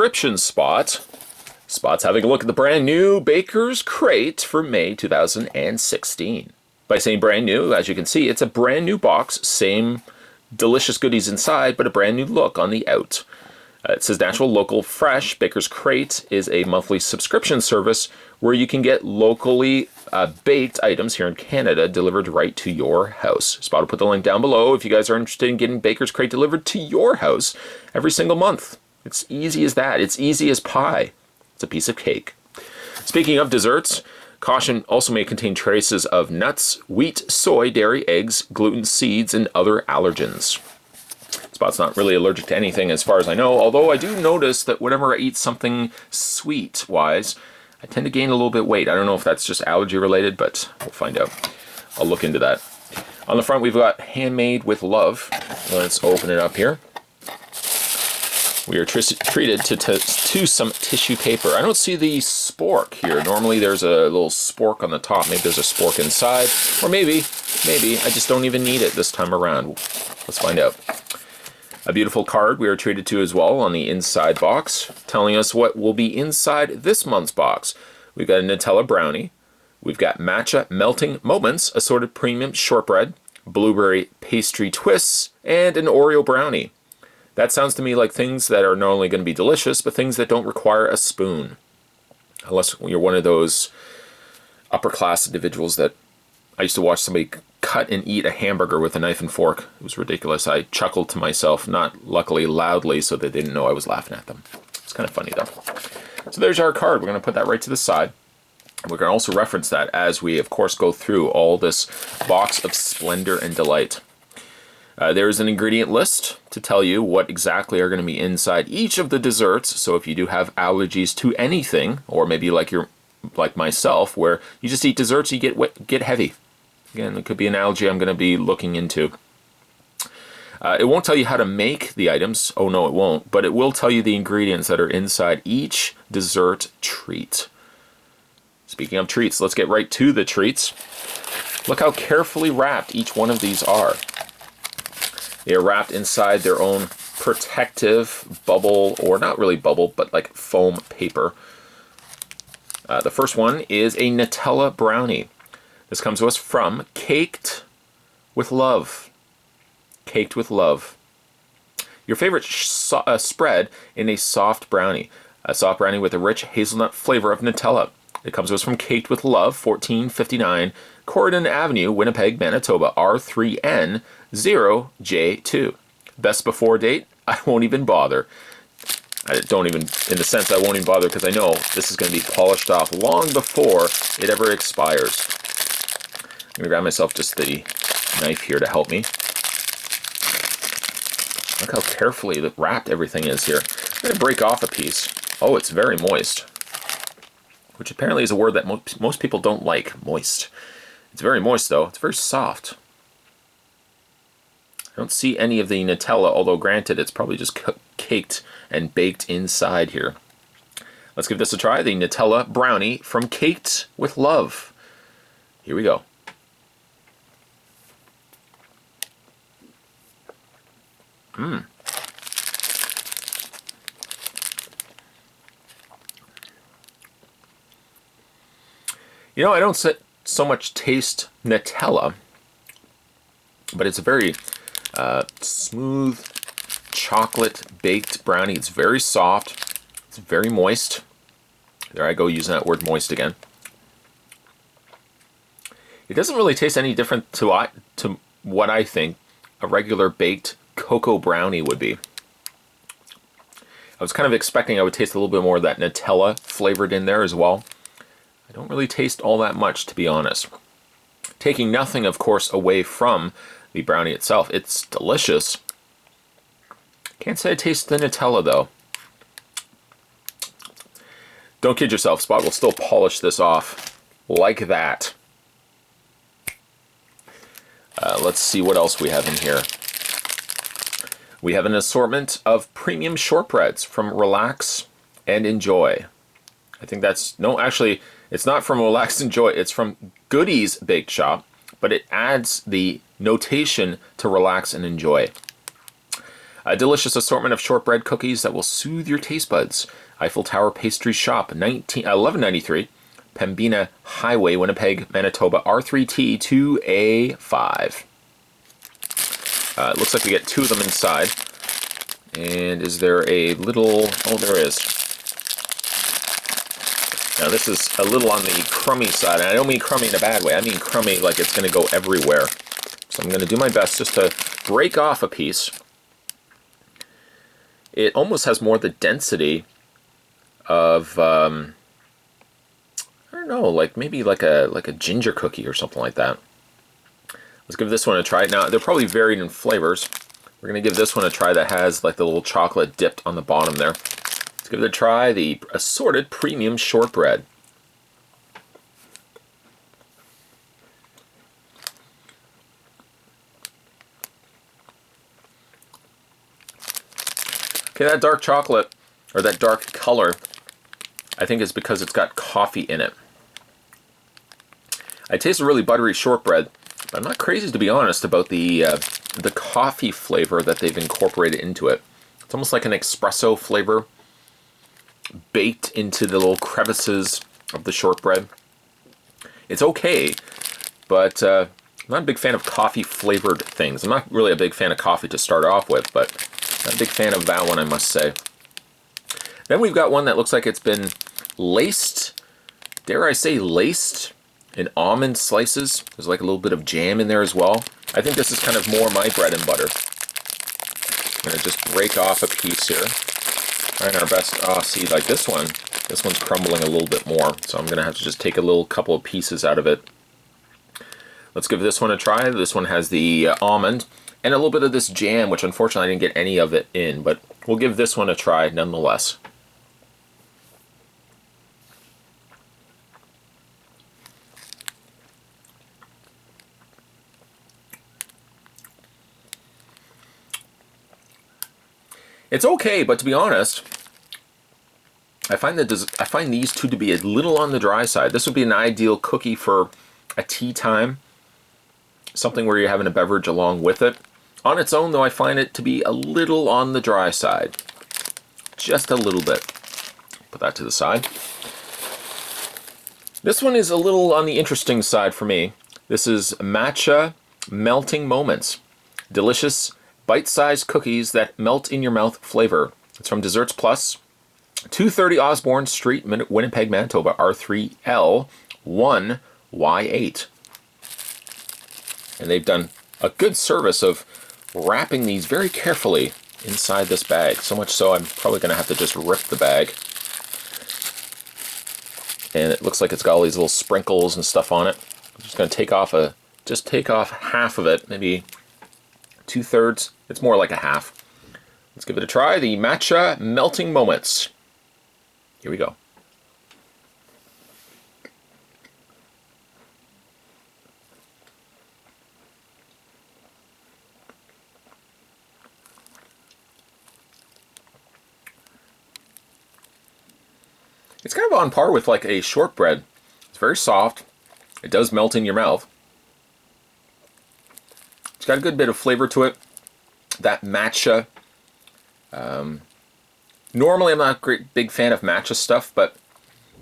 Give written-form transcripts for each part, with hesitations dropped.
subscription spot. Spot's having a look at the brand new Bakers Krate for May 2016. By saying brand new, as you can see, it's a brand new box, same delicious goodies inside, but a brand new look on the out. It says natural, local, fresh. Bakers Krate is a monthly subscription service where you can get locally baked items here in Canada delivered right to your house. Spot will put the link down below if you guys are interested in getting Bakers Krate delivered to your house every single month. It's easy as that. It's easy as pie. It's a piece of cake. Speaking of desserts, caution also may contain traces of nuts, wheat, soy, dairy, eggs, gluten, seeds, and other allergens. Spot's not really allergic to anything as far as I know, although I do notice that whenever I eat something sweet-wise, I tend to gain a little bit of weight. I don't know if that's just allergy related, but we'll find out. I'll look into that. On the front, we've got handmade with love. Let's open it up here. We are treated to some tissue paper. I don't see the spork here. Normally there's a little spork on the top. Maybe there's a spork inside. Or maybe I just don't even need it this time around. Let's find out. A beautiful card we are treated to as well on the inside box, telling us what will be inside this month's box. We've got a Nutella Brownie. We've got Matcha Melting Moments, assorted premium shortbread, blueberry pastry twists, and an Oreo Brownie. That sounds to me like things that are not only going to be delicious, but things that don't require a spoon. Unless you're one of those upper-class individuals that I used to watch somebody cut and eat a hamburger with a knife and fork. It was ridiculous. I chuckled to myself, not luckily loudly, so they didn't know I was laughing at them. It's kind of funny, though. So there's our card. We're going to put that right to the side. We're going to also reference that as we, of course, go through all this box of splendor and delight. There's an ingredient list to tell you what exactly are going to be inside each of the desserts. So if you do have allergies to anything, or maybe like myself, where you just eat desserts, you get heavy. Again, it could be an allergy I'm going to be looking into. It won't tell you how to make the items. Oh no, it won't. But it will tell you the ingredients that are inside each dessert treat. Speaking of treats, let's get right to the treats. Look how carefully wrapped each one of these are. They are wrapped inside their own protective bubble, or not really bubble, but like foam paper. The first one is a Nutella Brownie. This comes to us from Caked with Love. Caked with Love. Your favorite spread in a soft brownie. A soft brownie with a rich hazelnut flavor of Nutella. It comes to us from Caked with Love, 1459 Corridon Avenue, Winnipeg, Manitoba, R3N 0J2. Best before date? I won't even bother. I don't even, in the sense I won't even bother because I know this is going to be polished off long before it ever expires. I'm going to grab myself just the knife here to help me. Look how carefully wrapped everything is here. I'm going to break off a piece. Oh, it's very moist. Which apparently is a word that most people don't like, moist. It's very moist though, it's very soft. I don't see any of the Nutella, although granted it's probably just caked and baked inside here. Let's give this a try, the Nutella Brownie from Caked with Love. Here we go. You know, I don't so much taste Nutella, but it's a very smooth chocolate baked brownie. It's very soft. It's very moist. There I go using that word moist again. It doesn't really taste any different to what I think a regular baked cocoa brownie would be. I was kind of expecting I would taste a little bit more of that Nutella flavored in there as well. I don't really taste all that much, to be honest. Taking nothing, of course, away from the brownie itself. It's delicious. Can't say I taste the Nutella, though. Don't kid yourself. Spot will still polish this off like that. Let's see what else we have in here. We have an assortment of premium shortbreads from Relax and Enjoy. I think that's, no, actually, it's not from Relax and Enjoy. It's from Goodies Baked Shop, but it adds the notation to Relax and Enjoy. A delicious assortment of shortbread cookies that will soothe your taste buds. Eiffel Tower Pastry Shop, 1193, Pembina Highway, Winnipeg, Manitoba, R3T 2A5. It looks like we get two of them inside. And is there a little... Oh, there is. Now, this is a little on the crummy side. And I don't mean crummy in a bad way. I mean crummy like it's going to go everywhere. So I'm going to do my best just to break off a piece. It almost has more the density of... I don't know, like maybe like a ginger cookie or something like that. Let's give this one a try. Now, they're probably varied in flavors. We're going to give this one a try that has like the little chocolate dipped on the bottom there. Let's give it a try, the assorted premium shortbread. Okay, that dark chocolate, or that dark color, I think is because it's got coffee in it. I taste a really buttery shortbread, but I'm not crazy, to be honest, about the coffee flavor that they've incorporated into it. It's almost like an espresso flavor baked into the little crevices of the shortbread. It's okay, but I'm not a big fan of coffee flavored things. I'm not really a big fan of coffee to start off with, but I'm a big fan of that one, I must say. Then we've got one that looks like it's been laced, dare I say laced, in almond slices. There's like a little bit of jam in there as well. I think this is kind of more my bread and butter. I'm going to just break off a piece here. Trying our best. Oh, see, like this one's crumbling a little bit more. So I'm going to have to just take a couple of pieces out of it. Let's give this one a try. This one has the almond and a little bit of this jam, which unfortunately I didn't get any of it in, but we'll give this one a try nonetheless. It's okay, but to be honest, I find these two to be a little on the dry side. This would be an ideal cookie for a tea time, something where you're having a beverage along with it. On its own, though, I find it to be a little on the dry side. Just a little bit. Put that to the side. This one is a little on the interesting side for me. This is Matcha Melting Moments. Delicious, bite-sized cookies that melt in your mouth flavor. It's from Desserts Plus, 230 Osborne Street, Winnipeg, Manitoba, R3L 1Y8. And they've done a good service of wrapping these very carefully inside this bag. So much so I'm probably going to have to just rip the bag. And it looks like it's got all these little sprinkles and stuff on it. I'm just going to take off half of it, maybe 2/3. It's more like a half. Let's give it a try. The Matcha Melting Moments. Here we go. It's kind of on par with like a shortbread. It's very soft. It does melt in your mouth. It's got a good bit of flavor to it. That matcha. Normally I'm not a big fan of matcha stuff, but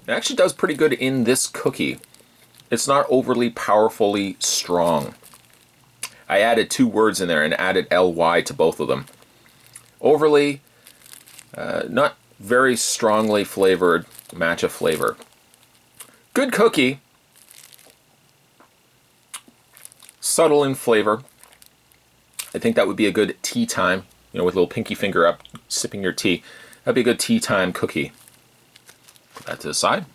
it actually does pretty good in this cookie. It's not overly powerfully strong. I added 2 words in there and added LY to both of them. Overly, not very strongly flavored matcha flavor. Good cookie. Subtle in flavor. I think that would be a good tea time, you know, with a little pinky finger up, sipping your tea. That'd be a good tea time cookie. Put that to the side.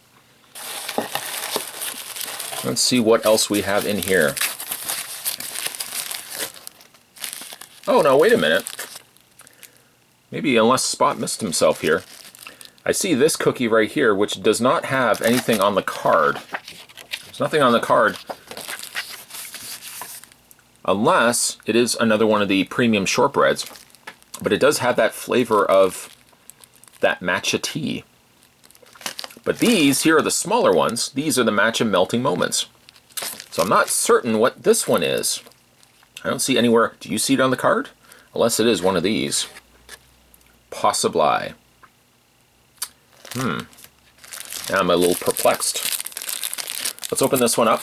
Let's see what else we have in here. Oh, no, wait a minute. Maybe unless Spot missed himself here. I see this cookie right here, which does not have anything on the card. There's nothing on the card. Unless it is another one of the premium shortbreads. But it does have that flavor of that matcha tea. But these here are the smaller ones. These are the Matcha Melting Moments. So I'm not certain what this one is. I don't see anywhere. Do you see it on the card? Unless it is one of these. Possibly. Now I'm a little perplexed. Let's open this one up.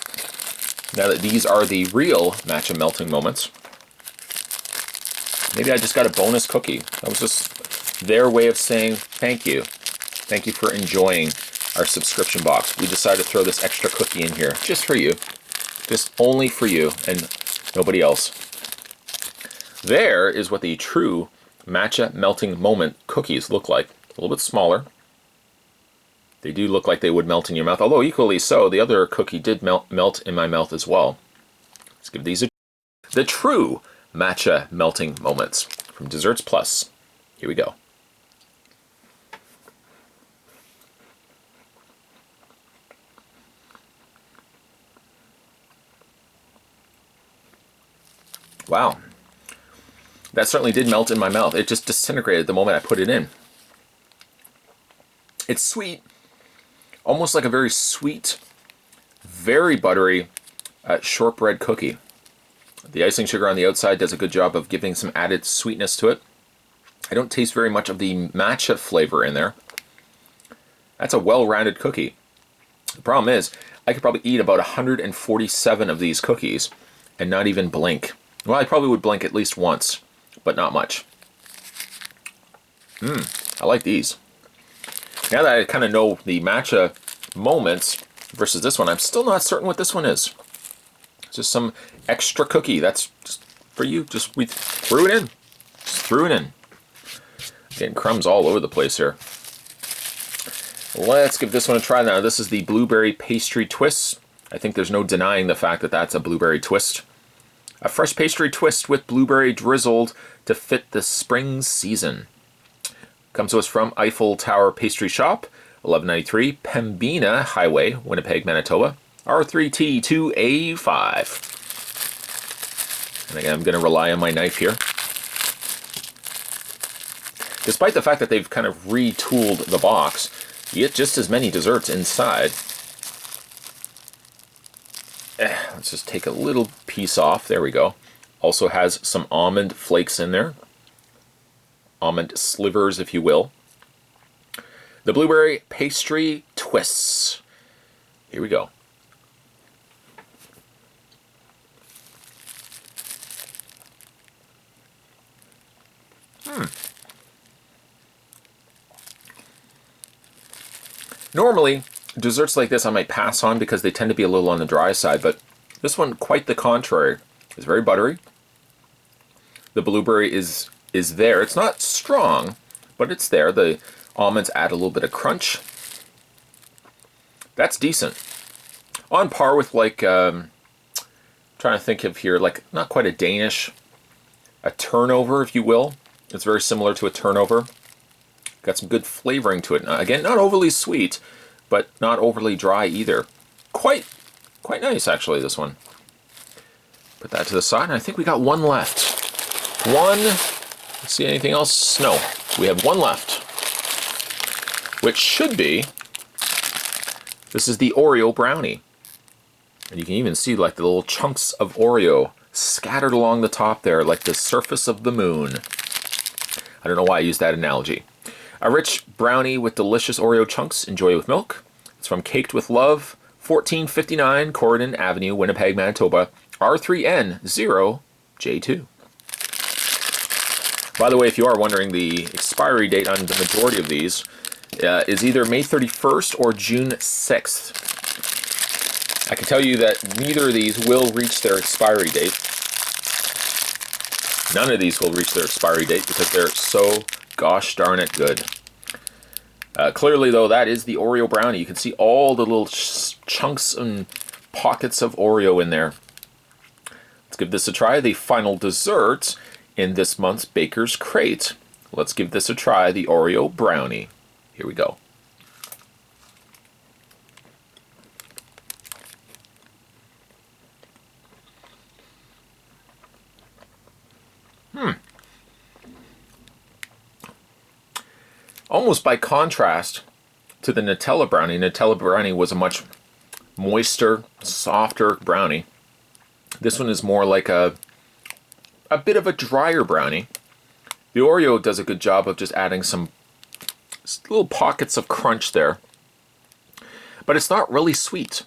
Now that these are the real matcha melting moments. Maybe I just got a bonus cookie. That was just their way of saying thank you. Thank you for enjoying our subscription box. We decided to throw this extra cookie in here just for you. Just only for you and nobody else. There is what the true matcha melting moment cookies look like. A little bit smaller. They do look like they would melt in your mouth, although equally so, the other cookie did melt in my mouth as well. Let's give these the true matcha melting moments from Desserts Plus. Here we go. Wow. That certainly did melt in my mouth. It just disintegrated the moment I put it in. It's sweet. Almost like a very sweet, very buttery shortbread cookie. The icing sugar on the outside does a good job of giving some added sweetness to it. I don't taste very much of the matcha flavor in there. That's a well-rounded cookie. The problem is, I could probably eat about 147 of these cookies and not even blink. Well, I probably would blink at least once, but not much. I like these. Now that I kind of know the matcha moments versus this one, I'm still not certain what this one is. It's just some extra cookie. That's just for you. Just we threw it in. Just threw it in. Getting crumbs all over the place here. Let's give this one a try now. This is the blueberry pastry twist. I think there's no denying the fact that that's a blueberry twist. A fresh pastry twist with blueberry drizzled to fit the spring season. Comes to us from Eiffel Tower Pastry Shop, 1193 Pembina Highway, Winnipeg, Manitoba, R3T2A5. And again, I'm going to rely on my knife here. Despite the fact that they've kind of retooled the box, you get just as many desserts inside. Let's just take a little piece off. There we go. Also has some almond flakes in there. Almond slivers, if you will. The blueberry pastry twists. Here we go. Normally, desserts like this I might pass on because they tend to be a little on the dry side, but this one, quite the contrary. It's very buttery. The blueberry is there. It's not strong, but it's there. The almonds add a little bit of crunch. That's decent. On par with like, trying to think of here, like not quite a Danish, a turnover, if you will. It's very similar to a turnover. Got some good flavoring to it. Now, again, not overly sweet, but not overly dry either. Quite nice, actually, this one. Put that to the side, and I think we got one left. One. See anything else? No. We have one left. Which should be, this is the Oreo Brownie. And you can even see like the little chunks of Oreo scattered along the top there, like the surface of the moon. I don't know why I used that analogy. A rich brownie with delicious Oreo chunks. Enjoy with milk. It's from Caked with Love, 1459 Corridon Avenue, Winnipeg, Manitoba, R3N0J2. By the way, if you are wondering, the expiry date on the majority of these is either May 31st or June 6th. I can tell you that neither of these will reach their expiry date. None of these will reach their expiry date because they're so gosh darn it good. Clearly, though, that is the Oreo Brownie. You can see all the little chunks and pockets of Oreo in there. Let's give this a try. The final dessert in this month's Bakers Krate. Let's give this a try, the Oreo Brownie. Here we go. Almost by contrast to the Nutella Brownie. Nutella Brownie was a much moister, softer brownie. This one is more like a bit of a drier brownie. The Oreo does a good job of just adding some little pockets of crunch there. But it's not really sweet,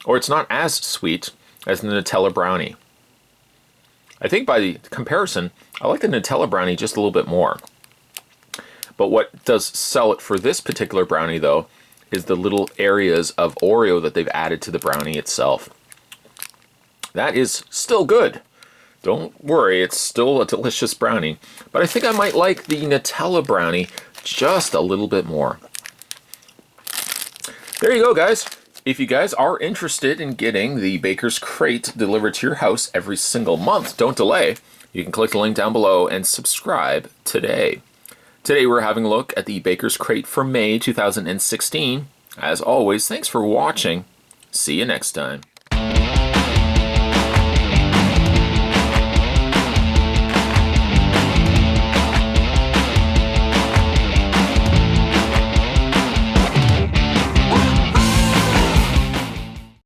or it's not as sweet as the Nutella Brownie. I think by the comparison, I like the Nutella Brownie just a little bit more. But what does sell it for this particular brownie, though, is the little areas of Oreo that they've added to the brownie itself. That is still good. Don't worry, it's still a delicious brownie. But I think I might like the Nutella Brownie just a little bit more. There you go, guys. If you guys are interested in getting the Bakers Krate delivered to your house every single month, don't delay. You can click the link down below and subscribe today. Today we're having a look at the Bakers Krate for May 2016. As always, thanks for watching. See you next time.